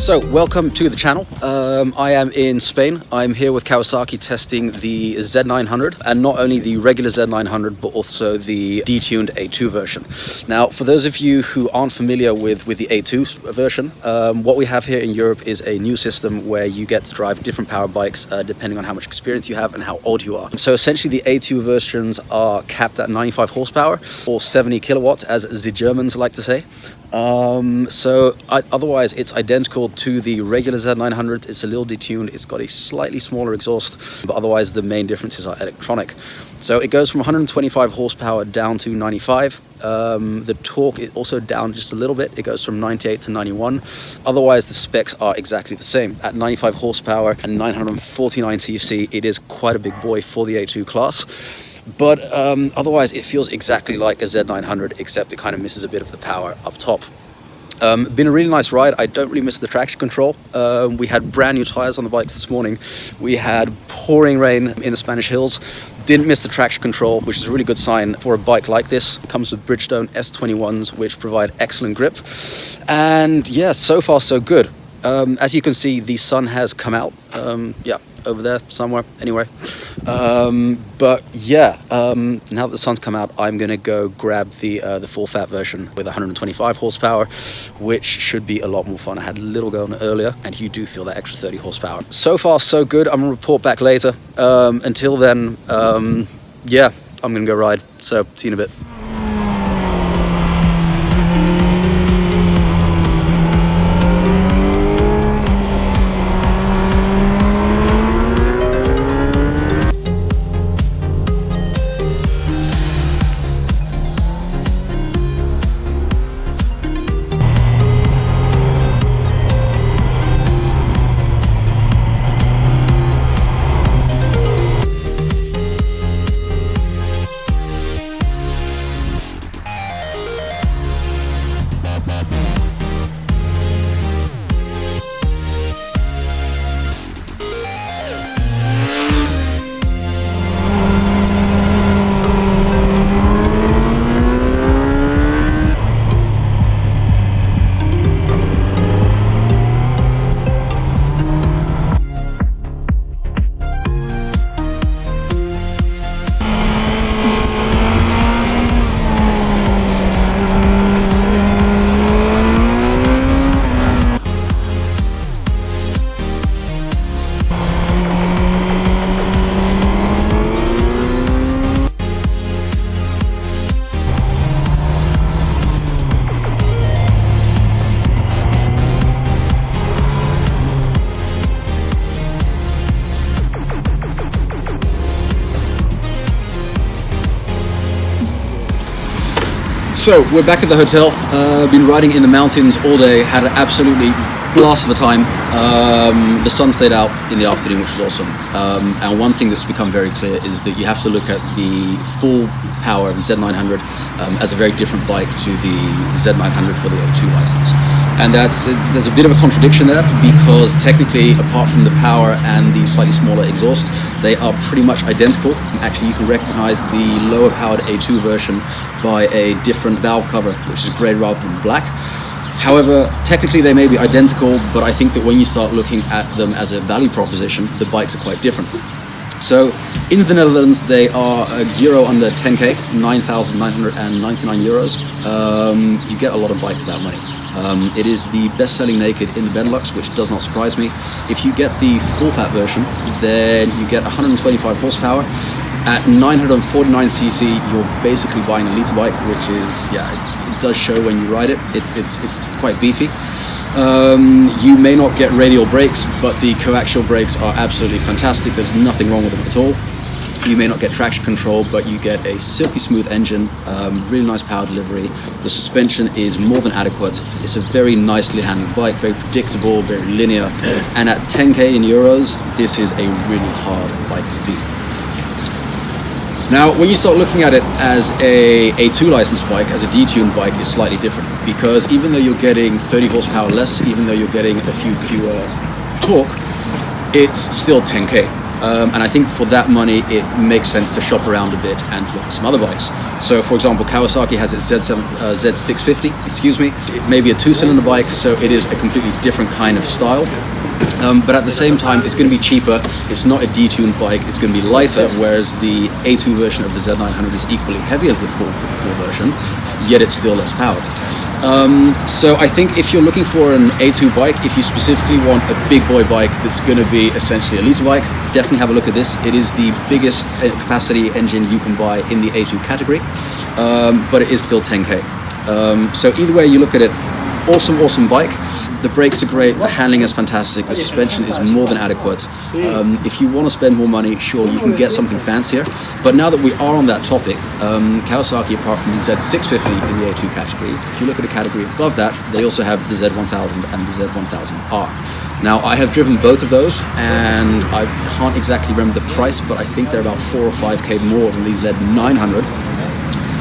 So, welcome to the channel. I am in Spain. I'm here with Kawasaki testing the Z900, and not only the regular Z900, but also the detuned A2 version. Now, for those of you who aren't familiar with the A2 version, what we have here in Europe is a new system where you get to drive different power bikes depending on how much experience you have and how old you are. So essentially the A2 versions are capped at 95 horsepower or 70 kilowatts, as the Germans like to say. Otherwise it's identical to the regular Z900. It's a little detuned, it's got a slightly smaller exhaust, but otherwise the main differences are electronic. So it goes from 125 horsepower down to 95. The torque is also down just a little bit. It goes from 98 to 91. Otherwise the specs are exactly the same. At 95 horsepower and 949 cc, it is quite a big boy for the A2 class. But otherwise it feels exactly like a Z900, except it kind of misses a bit of the power up top. Been a really nice ride. I don't really miss the traction control. We had brand new tires on the bikes this morning. We had pouring rain in the Spanish hills. Didn't miss the traction control, which is a really good sign for a bike like this. It comes with Bridgestone S21s, which provide excellent grip. And yeah, so far so good. As you can see, the sun has come out. Yeah, over there somewhere, anyway. But yeah, now that the sun's come out, I'm gonna go grab the full fat version with 125 horsepower, which should be a lot more fun. I had a little go on it earlier, and you do feel that extra 30 horsepower. So far so good. I'm gonna report back later. Until then, yeah, I'm gonna go ride. So see you in a bit. So we're back at the hotel. Been riding in the mountains all day, had an absolutely blast of a time. The sun stayed out in the afternoon, which was awesome. And one thing that's become very clear is that you have to look at the full power of the Z900 as a very different bike to the Z900 for the A2 license. And there's a bit of a contradiction there, because technically, apart from the power and the slightly smaller exhaust, they are pretty much identical. Actually, you can recognize the lower powered A2 version by a different valve cover, which is grey rather than black. However, technically they may be identical, but I think that when you start looking at them as a value proposition, the bikes are quite different. So in the Netherlands, they are a euro under 10k, 9,999 euros. You get a lot of bike for that money. It is the best-selling naked in the Benelux, which does not surprise me. If you get the full-fat version, then you get 125 horsepower. At 949 cc, you're basically buying a liter bike, which is, yeah, it does show when you ride it. It's quite beefy. You may not get radial brakes, but the coaxial brakes are absolutely fantastic. There's nothing wrong with them at all. You may not get traction control, but you get a silky smooth engine, really nice power delivery. The suspension is more than adequate. It's a very nicely handled bike, very predictable, very linear. And at 10k in euros, this is a really hard bike to beat. Now, when you start looking at it as a A2 licensed bike, as a detuned bike, it's slightly different, because even though you're getting 30 horsepower less, even though you're getting a few fewer torque, it's still 10k. And I think for that money, it makes sense to shop around a bit and to look at some other bikes. So, for example, Kawasaki has its Z650, excuse me. It may be a 2-cylinder bike, so it is a completely different kind of style. But at the same time, it's going to be cheaper. It's not a detuned bike. It's going to be lighter, whereas the A2 version of the Z900 is equally heavy as the full version, yet it's still less powered. So I think if you're looking for an A2 bike, if you specifically want a big boy bike that's going to be essentially a leaser bike, definitely have a look at this. It is the biggest capacity engine you can buy in the A2 category, but it is still 10K. So either way you look at it, awesome bike. The brakes are great, the handling is fantastic, the suspension is more than adequate. If you want to spend more money, sure, you can get something fancier. But now that we are on that topic, Kawasaki, apart from the Z650 in the A2 category, if you look at a category above that, they also have the Z1000 and the Z1000R. Now, I have driven both of those, and I can't exactly remember the price, but I think they're about 4 or 5K more than the Z900.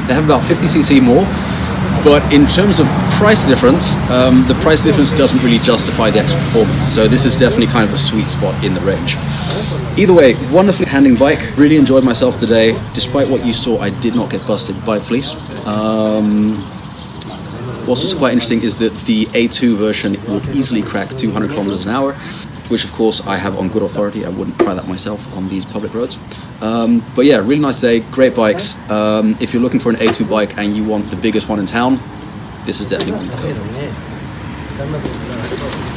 They have about 50cc more. But in terms of price difference, the price difference doesn't really justify the extra performance. So this is definitely kind of a sweet spot in the range. Either way, wonderfully handling bike. Really enjoyed myself today. Despite what you saw, I did not get busted by the police. What's also quite interesting is that the A2 version will easily crack 200 kilometers an hour, which of course I have on good authority. I wouldn't try that myself on these public roads. But yeah, really nice day, great bikes. If you're looking for an A2 bike and you want the biggest one in town, this is definitely one to go.